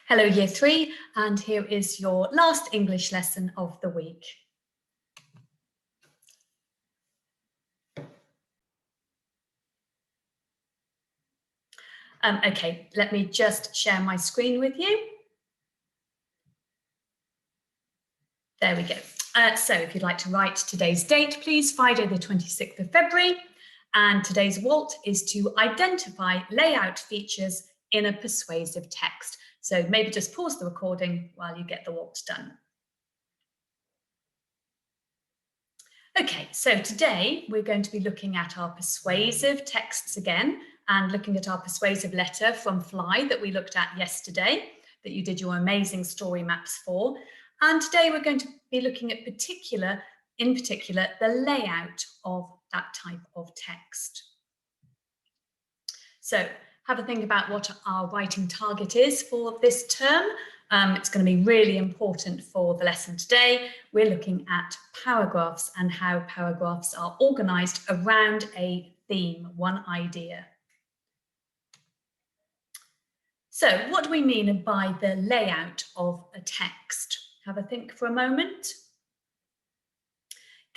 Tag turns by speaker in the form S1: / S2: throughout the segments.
S1: Hello Year 3, and here is your last English lesson of the week. Okay, let me just share my screen with you. There we go. So if you'd like to write today's date, please, Friday the 26th of February. And today's WALT is to identify layout features in a persuasive text. So maybe just pause the recording while you get the WALT done. Okay, so today we're going to be looking at our persuasive texts again and looking at our persuasive letter from Fly that we looked at yesterday, that you did your amazing story maps for. And today we're going to be looking at in particular, the layout of that type of text. So have a think about what our writing target is for this term. It's going to be really important for the lesson today. We're looking at paragraphs and how paragraphs are organised around a theme, one idea. So what do we mean by the layout of a text? Have a think for a moment.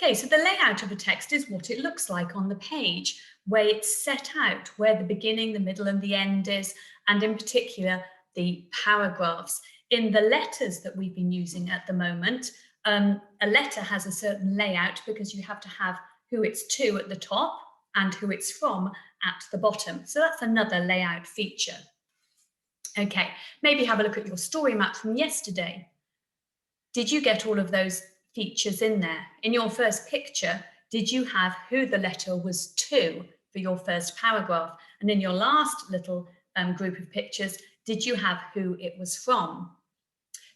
S1: Okay, so the layout of a text is what it looks like on the page, where it's set out, where the beginning, the middle and the end is, and in particular, the paragraphs. In the letters that we've been using at the moment, a letter has a certain layout because you have to have who it's to at the top and who it's from at the bottom. So that's another layout feature. Okay, maybe have a look at your story map from yesterday. Did you get all of those features in there? In your first picture, did you have who the letter was to for your first paragraph? And in your last little group of pictures, did you have who it was from?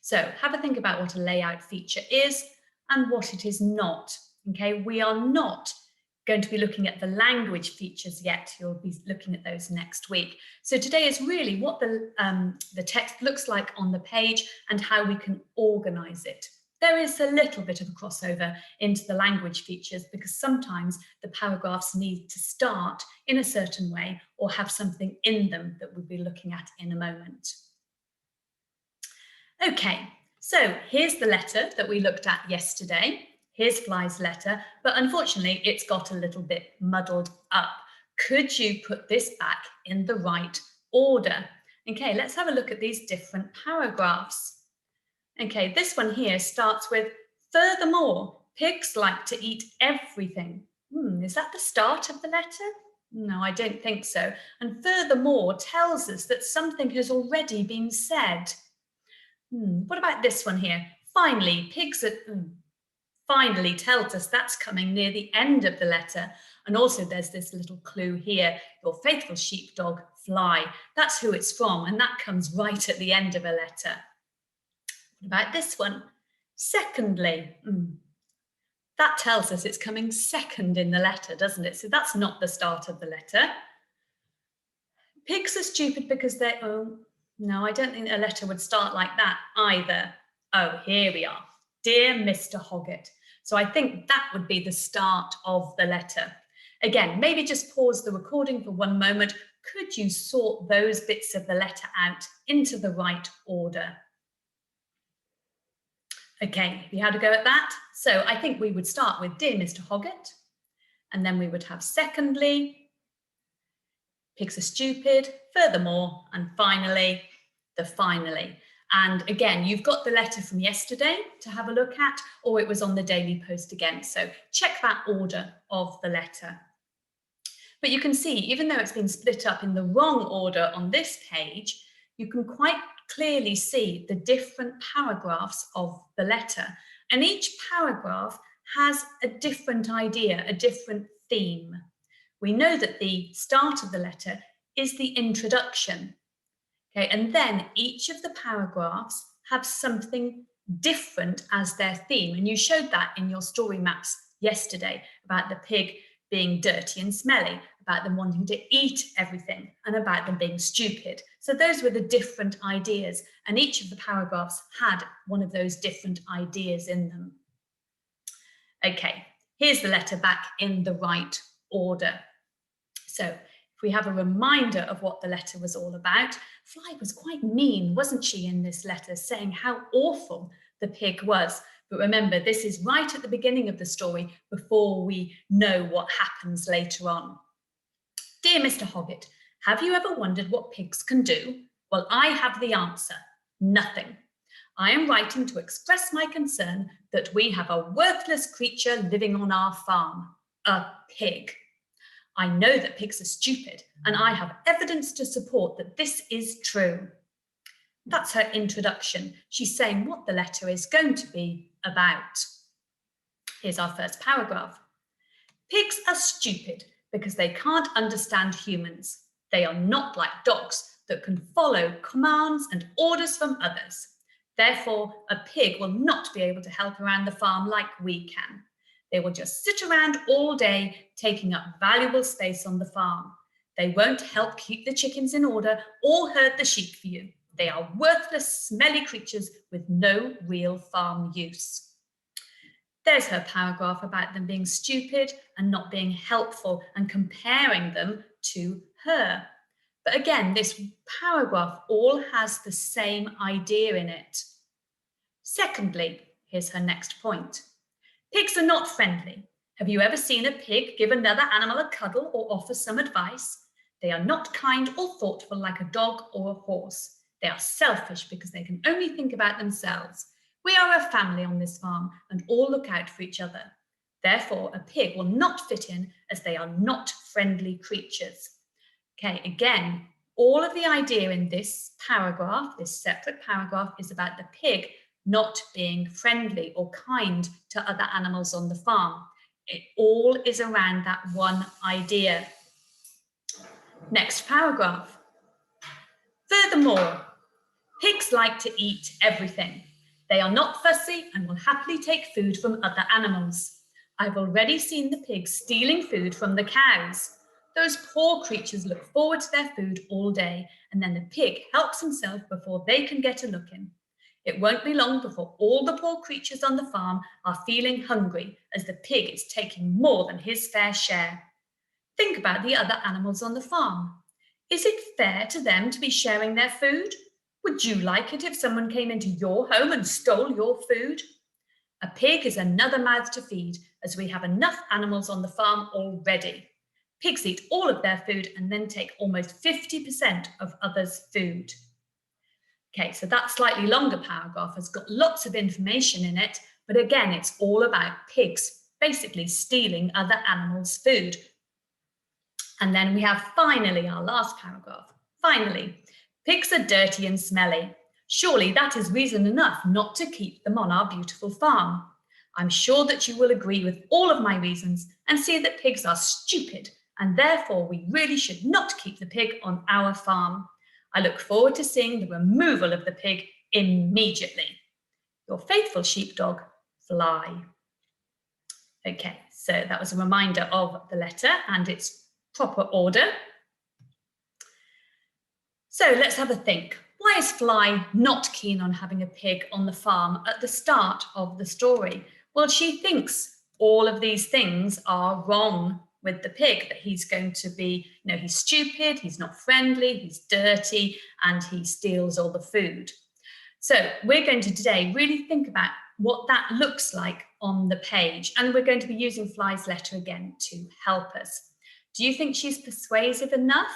S1: So have a think about what a layout feature is and what it is not. Okay, we are not going to be looking at the language features yet. You'll be looking at those next week. So today is really what the text looks like on the page and how we can organise it. There is a little bit of a crossover into the language features because sometimes the paragraphs need to start in a certain way or have something in them that we'll be looking at in a moment. Okay, so here's the letter that we looked at yesterday. Here's Fly's letter, but unfortunately it's got a little bit muddled up. Could you put this back in the right order? Okay, let's have a look at these different paragraphs. Okay, this one here starts with, furthermore, pigs like to eat everything. Is that the start of the letter? No, I don't think so. And furthermore tells us that something has already been said. What about this one here? Finally, finally tells us that's coming near the end of the letter. And also there's this little clue here, your faithful sheepdog, Fly. That's who it's from, and that comes right at the end of a letter. What about this one? Secondly, that tells us it's coming second in the letter, doesn't it? So that's not the start of the letter. Pigs are stupid because they're, no, I don't think a letter would start like that either. Oh, here we are. Dear Mr. Hoggett. So I think that would be the start of the letter. Again, maybe just pause the recording for one moment. Could you sort those bits of the letter out into the right order? Okay, have you had a go at that? So I think we would start with Dear Mr. Hoggett, and then we would have secondly, pigs are stupid, furthermore, and finally, the finally. And again, you've got the letter from yesterday to have a look at, or it was on the Daily Post again. So check that order of the letter. But you can see, even though it's been split up in the wrong order on this page, you can quite clearly see the different paragraphs of the letter. And each paragraph has a different idea, a different theme. We know that the start of the letter is the introduction. Okay, and then each of the paragraphs have something different as their theme. And you showed that in your story maps yesterday about the pig being dirty and smelly, about them wanting to eat everything, and about them being stupid. So those were the different ideas, and each of the paragraphs had one of those different ideas in them. Okay, here's the letter back in the right order. So if we have a reminder of what the letter was all about, Fly was quite mean, wasn't she, in this letter, saying how awful the pig was. But remember, this is right at the beginning of the story before we know what happens later on. Dear Mr. Hoggett, have you ever wondered what pigs can do? Well, I have the answer. Nothing. I am writing to express my concern that we have a worthless creature living on our farm, a pig. I know that pigs are stupid, and I have evidence to support that this is true. That's her introduction. She's saying what the letter is going to be about. Here's our first paragraph. Pigs are stupid because they can't understand humans. They are not like dogs that can follow commands and orders from others. Therefore, a pig will not be able to help around the farm like we can. They will just sit around all day, taking up valuable space on the farm. They won't help keep the chickens in order or herd the sheep for you. They are worthless, smelly creatures with no real farm use. There's her paragraph about them being stupid and not being helpful and comparing them to her. But again, this paragraph all has the same idea in it. Secondly, here's her next point. Pigs are not friendly. Have you ever seen a pig give another animal a cuddle or offer some advice? They are not kind or thoughtful like a dog or a horse. They are selfish because they can only think about themselves. We are a family on this farm and all look out for each other. Therefore, a pig will not fit in as they are not friendly creatures. Okay, again, all of the idea in this paragraph, this separate paragraph, is about the pig not being friendly or kind to other animals on the farm. It all is around that one idea. Next paragraph. Furthermore, pigs like to eat everything. They are not fussy and will happily take food from other animals. I've already seen the pigs stealing food from the cows. Those poor creatures look forward to their food all day, and then the pig helps himself before they can get a look in. It won't be long before all the poor creatures on the farm are feeling hungry as the pig is taking more than his fair share. Think about the other animals on the farm. Is it fair to them to be sharing their food? Would you like it if someone came into your home and stole your food? A pig is another mouth to feed, as we have enough animals on the farm already. Pigs eat all of their food and then take almost 50% of others' food. Okay, so that slightly longer paragraph has got lots of information in it, but again, it's all about pigs basically stealing other animals' food. And then we have finally our last paragraph. Finally, pigs are dirty and smelly. Surely that is reason enough not to keep them on our beautiful farm. I'm sure that you will agree with all of my reasons and see that pigs are stupid, and therefore we really should not keep the pig on our farm. I look forward to seeing the removal of the pig immediately. Your faithful sheepdog, Fly. Okay, so that was a reminder of the letter and its proper order. So let's have a think. Why is Fly not keen on having a pig on the farm at the start of the story? Well, she thinks all of these things are wrong with the pig, that he's going to be, he's stupid, he's not friendly, he's dirty, and he steals all the food. So we're going to today really think about what that looks like on the page, and we're going to be using Fly's letter again to help us. Do you think she's persuasive enough?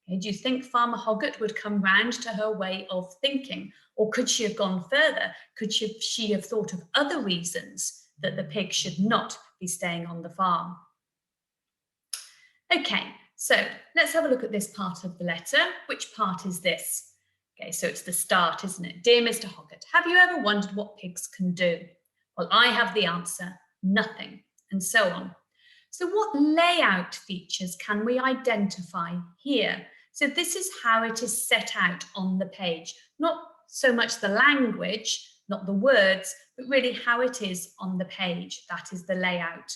S1: Do you think Farmer Hoggett would come round to her way of thinking? Or could she have gone further? Could she have thought of other reasons that the pig should not be staying on the farm? Okay, so let's have a look at this part of the letter. Which part is this? Okay, so it's the start, isn't it? Dear Mr. Hoggett, have you ever wondered what pigs can do? Well, I have the answer, nothing, and so on. So what layout features can we identify here? So this is how it is set out on the page. Not so much the language, not the words, but really how it is on the page. That is the layout.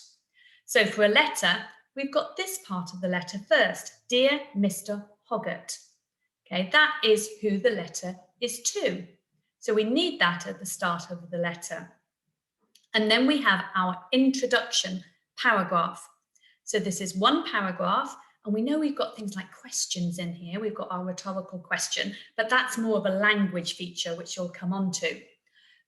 S1: So for a letter, we've got this part of the letter first. Dear Mr. Hoggett. Okay, that is who the letter is to. So we need that at the start of the letter. And then we have our introduction paragraph. So this is one paragraph, And we know we've got things like questions in here. We've got our rhetorical question, but that's more of a language feature, which you'll come on to.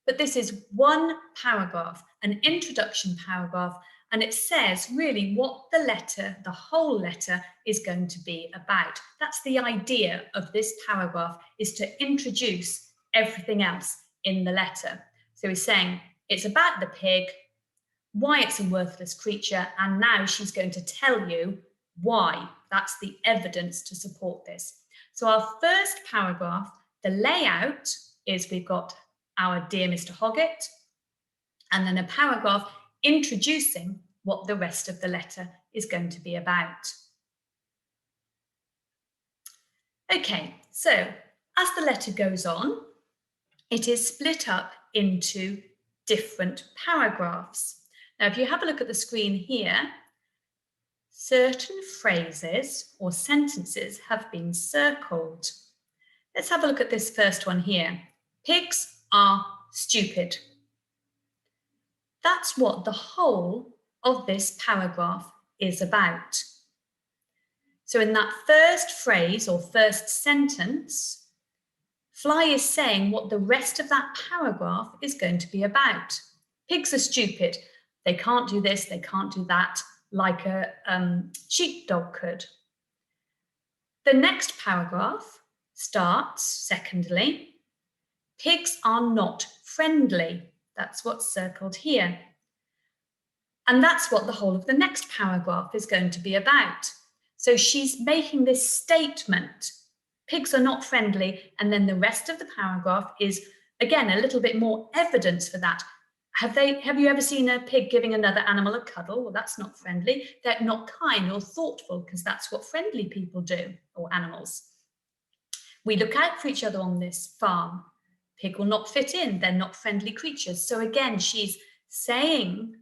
S1: But this is one paragraph, an introduction paragraph, and it says really what the letter, the whole letter, is going to be about. That's the idea of this paragraph, is to introduce everything else in the letter. So he's saying it's about the pig, why it's a worthless creature, and now she's going to tell you why. That's the evidence to support this. So our first paragraph, the layout is we've got our Dear Mr. Hoggett, and then a paragraph introducing what the rest of the letter is going to be about. Okay, so as the letter goes on, it is split up into different paragraphs. Now, if you have a look at the screen here, certain phrases or sentences have been circled. Let's have a look at this first one here. Pigs are stupid. That's what the whole of this paragraph is about. So in that first phrase or first sentence, Fly is saying what the rest of that paragraph is going to be about. Pigs are stupid. They can't do this, they can't do that, like a sheepdog could. The next paragraph starts, secondly, pigs are not friendly. That's what's circled here. And that's what the whole of the next paragraph is going to be about. So she's making this statement, pigs are not friendly, and then the rest of the paragraph is, again, a little bit more evidence for that. Have you ever seen a pig giving another animal a cuddle? Well, that's not friendly. They're not kind or thoughtful, because that's what friendly people do, or animals. We look out for each other on this farm. Pig will not fit in. They're not friendly creatures. So again, she's saying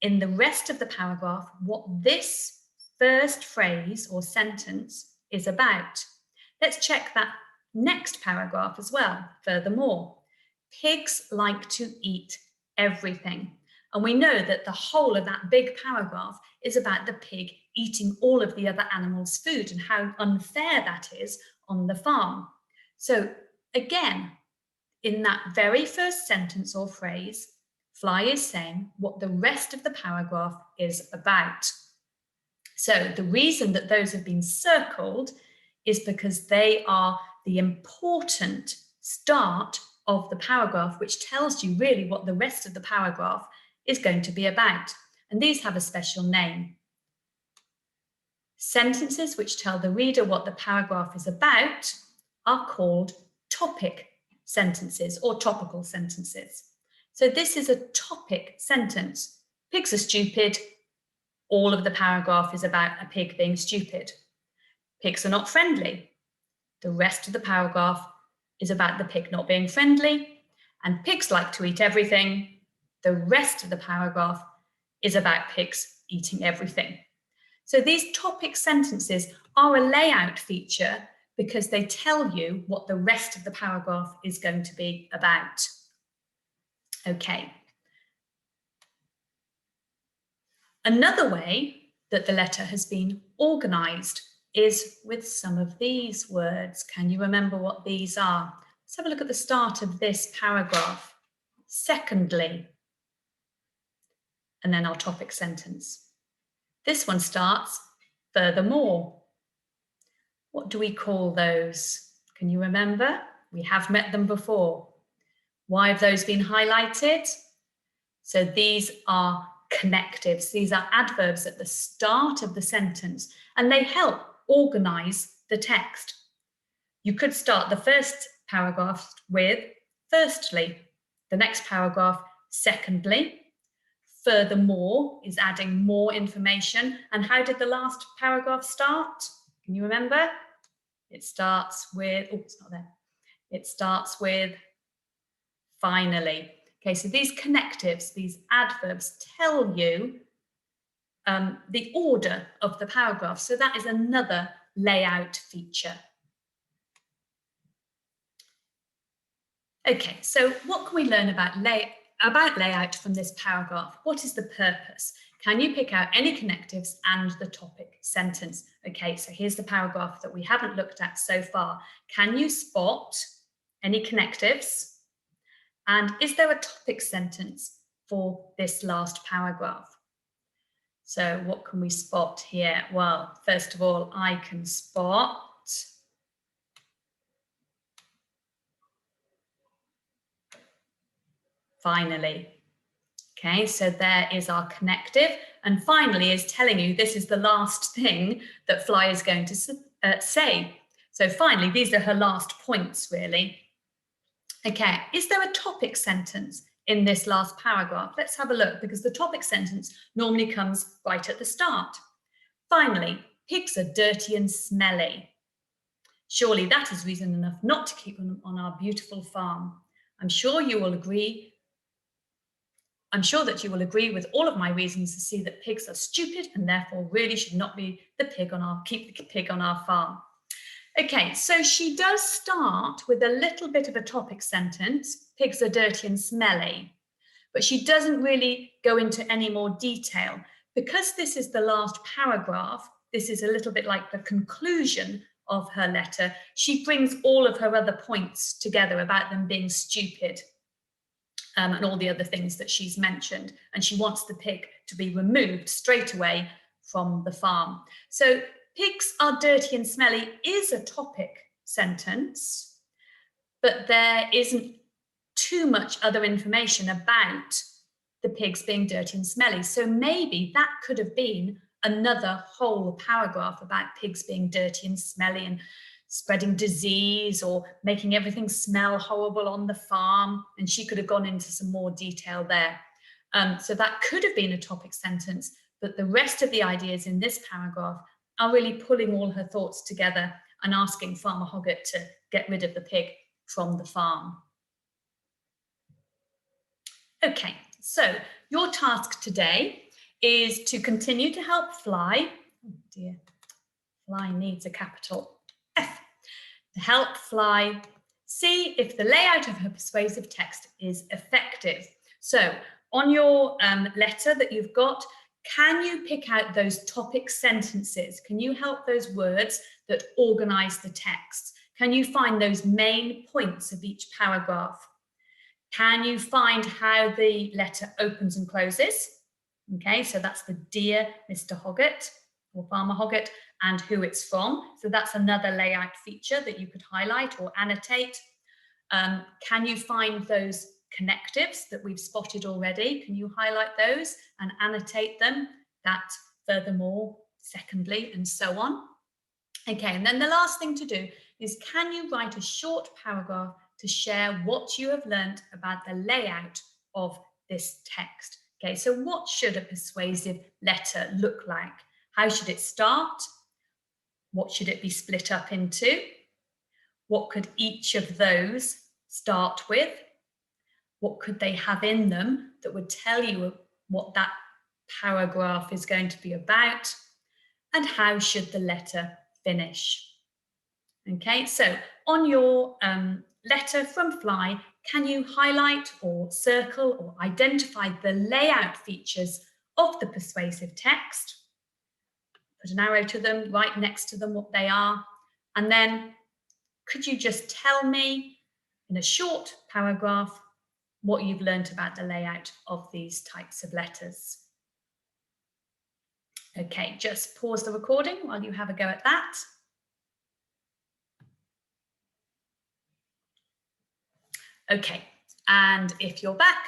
S1: in the rest of the paragraph what this first phrase or sentence is about. Let's check that next paragraph as well. Furthermore, pigs like to eat everything. And we know that the whole of that big paragraph is about the pig eating all of the other animals' food and how unfair that is on the farm. So again, in that very first sentence or phrase, Fly is saying what the rest of the paragraph is about. So the reason that those have been circled is because they are the important start of the paragraph, which tells you really what the rest of the paragraph is going to be about. And these have a special name. Sentences which tell the reader what the paragraph is about are called topic sentences or topical sentences. So this is a topic sentence. Pigs are stupid. All of the paragraph is about a pig being stupid. Pigs are not friendly. The rest of the paragraph is about the pig not being friendly. And pigs like to eat everything. The rest of the paragraph is about pigs eating everything. So these topic sentences are a layout feature because they tell you what the rest of the paragraph is going to be about. Okay. Another way that the letter has been organised is with some of these words. Can you remember what these are? Let's have a look at the start of this paragraph. Secondly, and then our topic sentence. This one starts, furthermore. What do we call those? Can you remember? We have met them before. Why have those been highlighted? So these are connectives. These are adverbs at the start of the sentence, and they help organize the text. You could start the first paragraph with firstly, the next paragraph, secondly. Furthermore is adding more information. And how did the last paragraph start? Can you remember? It starts with, oh, it's not there. It starts with finally. Okay, so these connectives, these adverbs tell you the order of the paragraph. So that is another layout feature. Okay, so what can we learn about about layout from this paragraph. What is the purpose? Can you pick out any connectives and the topic sentence? Okay, so here's the paragraph that we haven't looked at so far. Can you spot any connectives? And is there a topic sentence for this last paragraph? So what can we spot here? Well, first of all, I can spot finally. Okay, so there is our connective. And finally is telling you this is the last thing that Fly is going to say. So finally, these are her last points, really. Okay, is there a topic sentence in this last paragraph? Let's have a look, because the topic sentence normally comes right at the start. Finally, pigs are dirty and smelly. Surely that is reason enough not to keep them on our beautiful farm. I'm sure you will agree. I'm sure that you will agree with all of my reasons to see that pigs are stupid and therefore really should not be keep the pig on our farm. Okay, so she does start with a little bit of a topic sentence, pigs are dirty and smelly, but she doesn't really go into any more detail. Because this is the last paragraph, this is a little bit like the conclusion of her letter, she brings all of her other points together about them being stupid. And all the other things that she's mentioned. And she wants the pig to be removed straight away from the farm. So pigs are dirty and smelly is a topic sentence, but there isn't too much other information about the pigs being dirty and smelly. So maybe that could have been another whole paragraph about pigs being dirty and smelly and spreading disease or making everything smell horrible on the farm. And she could have gone into some more detail there. So that could have been a topic sentence, but the rest of the ideas in this paragraph are really pulling all her thoughts together and asking Farmer Hoggett to get rid of the pig from the farm. Okay, so your task today is to continue to help Fly. Oh dear, Fly needs a capital F. To help Fly see if the layout of her persuasive text is effective. So on your letter that you've got, can you pick out those topic sentences? Can you help those words that organize the text? Can you find those main points of each paragraph? Can you find how the letter opens and closes? Okay, so that's the Dear Mr. Hoggett or Farmer Hoggett and who it's from. So that's another layout feature that you could highlight or annotate. Can you find those connectives that we've spotted already? Can you highlight those and annotate them? That, furthermore, secondly, and so on. Okay, and then the last thing to do is, can you write a short paragraph to share what you have learned about the layout of this text? Okay, so what should a persuasive letter look like? How should it start? What should it be split up into? What could each of those start with? What could they have in them that would tell you what that paragraph is going to be about? And how should the letter finish? Okay, so on your letter from Fly, can you highlight or circle or identify the layout features of the persuasive text? Put an arrow to them, right next to them what they are. And then could you just tell me in a short paragraph what you've learned about the layout of these types of letters? Okay, just pause the recording while you have a go at that. Okay, and if you're back,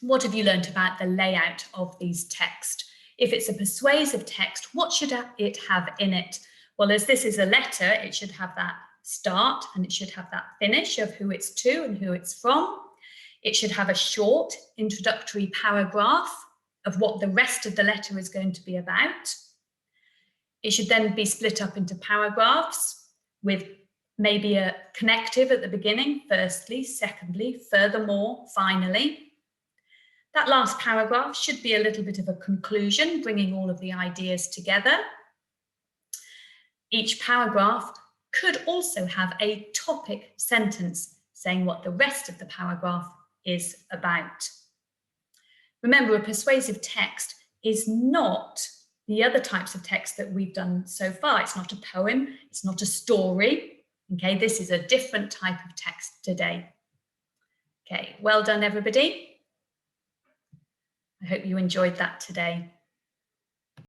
S1: what have you learned about the layout of these texts? If it's a persuasive text, what should it have in it? Well, as this is a letter, it should have that start and it should have that finish of who it's to and who it's from. It should have a short introductory paragraph of what the rest of the letter is going to be about. It should then be split up into paragraphs with maybe a connective at the beginning, firstly, secondly, furthermore, finally. That last paragraph should be a little bit of a conclusion, bringing all of the ideas together. Each paragraph could also have a topic sentence saying what the rest of the paragraph is about. Remember, a persuasive text is not the other types of text that we've done so far. It's not a poem, it's not a story. Okay, this is a different type of text today. Okay, well done, everybody. I hope you enjoyed that today.